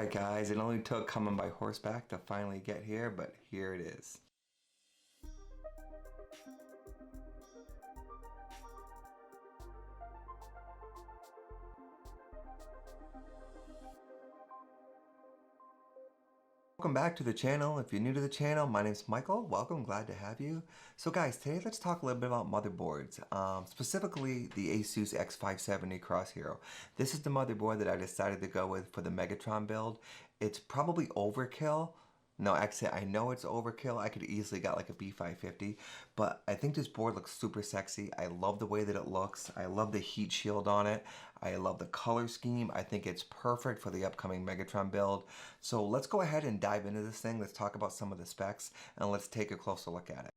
Alright guys, it only took coming by horseback to finally get here, but here it is. Welcome back to the channel. If you're new to the channel, my name's Michael. Welcome, glad to have you. So guys, today let's talk a little bit about motherboards, specifically the Asus X570 Crosshair. This is the motherboard that I decided to go with for the Megatron build. It's probably overkill. No, actually, I know it's overkill. I could easily got like a B550, but I think this board looks super sexy. I love the way that it looks. I love the heat shield on it. I love the color scheme. I think it's perfect for the upcoming Megatron build. So let's go ahead and dive into this thing. Let's talk about some of the specs and let's take a closer look at it.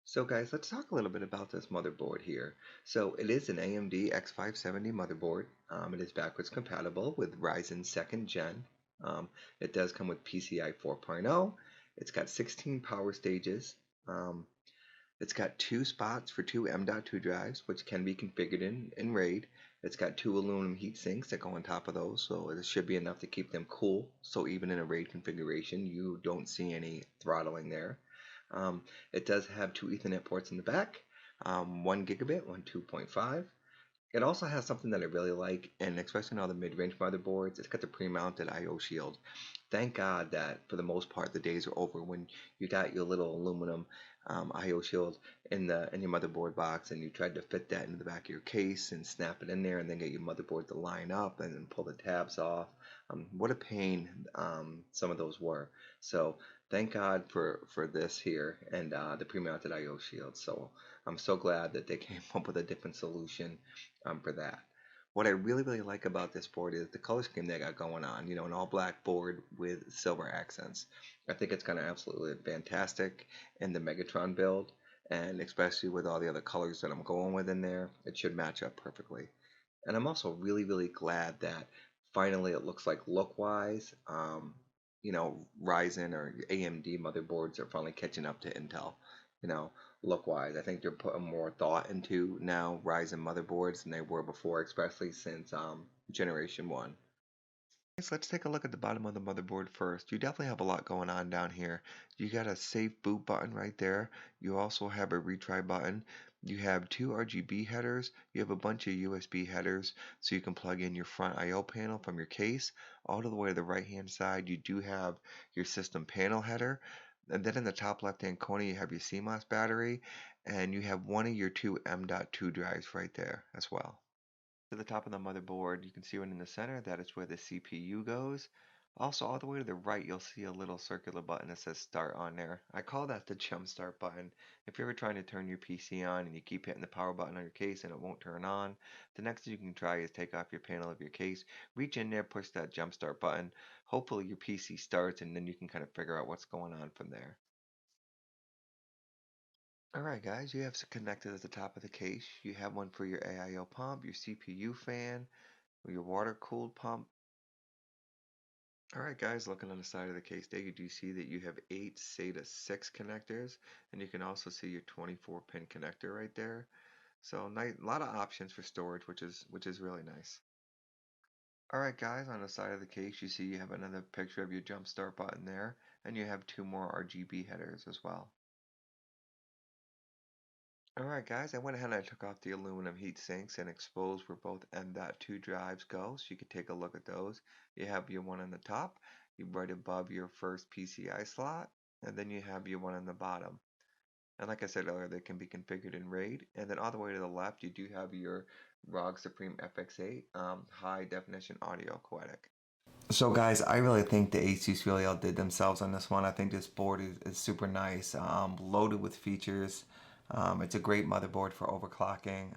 So guys, let's talk a little bit about this motherboard here. So it is an AMD X570 motherboard. It is backwards compatible with Ryzen 2nd Gen. It does come with PCI 4.0. It's got 16 power stages. It's got two spots for two M.2 drives, which can be configured in RAID. It's got two aluminum heat sinks that go on top of those, so it should be enough to keep them cool. So even in a RAID configuration, you don't see any throttling there. It does have two Ethernet ports in the back, 1 gigabit, one 2.5. It also has something that I really like, and especially on all the mid-range motherboards, it's got the pre-mounted I/O shield. Thank God that for the most part the days are over when you got your little aluminum I/O shield in your motherboard box, and you tried to fit that into the back of your case and snap it in there, and then get your motherboard to line up and then pull the tabs off. What a pain some of those were. So thank God for this here and the pre-mounted I/O shield. So I'm so glad that they came up with a different solution for that. What I really like about this board is the color scheme they got going on. You know, an all black board with silver accents. I think it's kind of absolutely fantastic in the Megatron build, and especially with all the other colors that I'm going with in there, it should match up perfectly. And I'm also really glad that finally it looks like look-wise, you know, Ryzen or AMD motherboards are finally catching up to Intel. You know, look-wise, I think they're putting more thought into now Ryzen motherboards than they were before, especially since Generation 1. So let's take a look at the bottom of the motherboard first. You definitely have a lot going on down here. You got a safe boot button right there. You also have a retry button. You have two RGB headers. You have a bunch of USB headers so you can plug in your front I/O panel from your case. All the way to the right hand side you do have your system panel header. And then in the top left hand corner you have your CMOS battery, and you have one of your two M.2 drives right there as well. To the top of the motherboard, you can see one in the center, that is where the CPU goes. Also, all the way to the right, you'll see a little circular button that says start on there. I call that the jump start button. If you're ever trying to turn your PC on and you keep hitting the power button on your case and it won't turn on, the next thing you can try is take off your panel of your case, reach in there, push that jump start button. Hopefully your PC starts, and then you can kind of figure out what's going on from there. Alright guys, you have connected at the top of the case. You have one for your AIO pump, your CPU fan, your water cooled pump. Alright guys, looking on the side of the case there, you do see that you have 8 SATA 6 connectors, and you can also see your 24 pin connector right there. So nice, a lot of options for storage, which is really nice. Alright guys, on the side of the case you see you have another picture of your jump start button there, and you have 2 more RGB headers as well. Alright guys, I went ahead and I took off the aluminum heat sinks and exposed where both M.2 drives go, so you could take a look at those. You have your one on the top, you right above your first PCI slot, and then you have your one on the bottom. And like I said earlier, they can be configured in RAID. And then all the way to the left, you do have your ROG Supreme FX8 high definition audio codec. So guys, I really think the Asus really outdid themselves on this one. I think this board is super nice, loaded with features. It's a great motherboard for overclocking.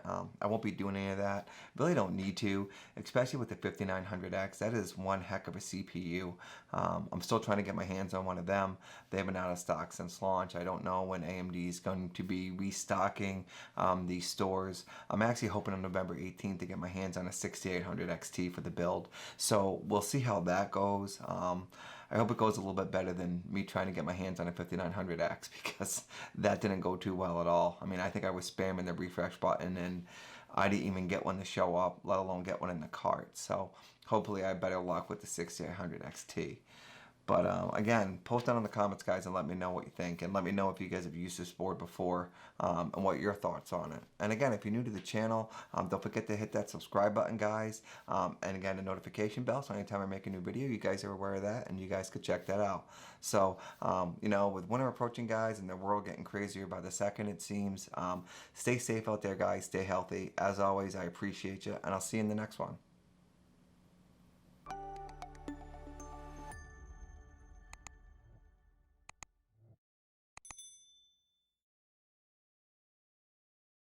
I won't be doing any of that. Really don't need to, especially with the 5900X. That is one heck of a CPU. I'm still trying to get my hands on one of them. They have been out of stock since launch. I don't know when AMD is going to be restocking these stores. I'm actually hoping on November 18th to get my hands on a 6800 XT for the build. So we'll see how that goes. I hope it goes a little bit better than me trying to get my hands on a 5900X because that didn't go too well at all. I mean, I think I was spamming the refresh button and I didn't even get one to show up, let alone get one in the cart. So hopefully I have better luck with the 6800 XT. But again, post down in the comments, guys, and let me know what you think. And let me know if you guys have used this board before and what your thoughts on it. And again, if you're new to the channel, don't forget to hit that subscribe button, guys. And again, the notification bell. So anytime I make a new video, you guys are aware of that and you guys could check that out. So, you know, with winter approaching, guys, and the world getting crazier by the second, it seems, stay safe out there, guys. Stay healthy. As always, I appreciate you. And I'll see you in the next one.